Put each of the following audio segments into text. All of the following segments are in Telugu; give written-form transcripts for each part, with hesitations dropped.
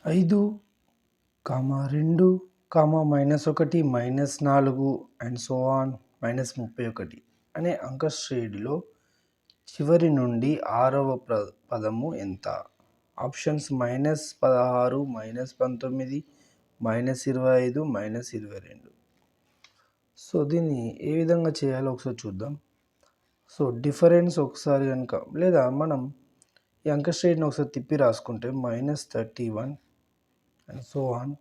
5, 2, -1, -4 అండ్ సో ఆన్ -31 అనే అంక శ్రేణిలో చివరి నుండి 6వ పదము ఎంత? ఆప్షన్స్ -16, -19, -25, -22. సో దీన్ని ఏ విధంగా చేయాలో ఒకసారి చూద్దాం. సో డిఫరెన్స్ ఒకసారి కనుక లేదా మనం ఈ అంక శ్రేణిని ఒకసారి తిప్పి రాసుకుంటే -31 and so on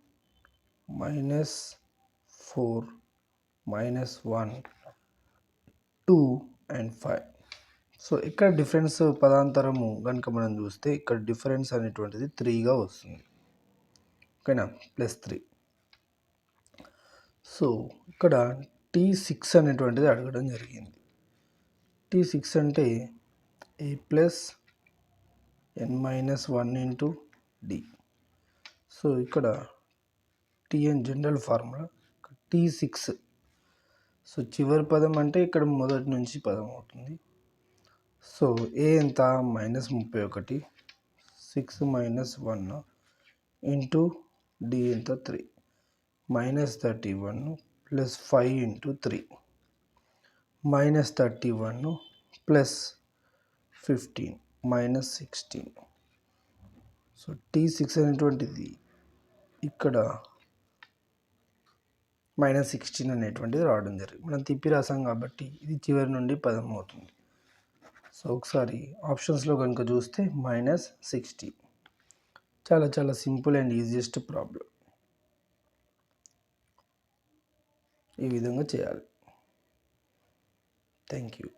-4, -1, 2 and 5. So ఇక్కడ డిఫరెన్స్ పదాంతరము కనుక మనం చూస్తే ఇక్కడ డిఫరెన్స్ అనేటువంటిది 3గా వస్తుంది. ఓకేనా, +3. సో ఇక్కడ T6 అనేటువంటిది అడగడం జరిగింది. T6 అంటే a + n-1 into d. So ఇక్కడ Tn general formula T6. So చివరి పదం అంటే ఇక్కడ మొదటి నుంచి పదం అవుతుంది. సో a ఎంత? -31, 6 - 1 ఇంటూ d ఎంత? 3. -31 + 5 ఇంటూ 3 -31 + 15 -16. సో T6 అనేటువంటిది ఇక్కడ -16 అనేటువంటిది రావడం జరిగింది. మనం తిప్పి రాసాం కాబట్టి ఇది చివరి నుండి పదం అవుతుంది. సో ఒకసారి ఆప్షన్స్లో కనుక చూస్తే -16. చాలా చాలా సింపుల్ అండ్ ఈజియెస్ట్ ప్రాబ్లం. ఈ విధంగా చేయాలి. Thank you.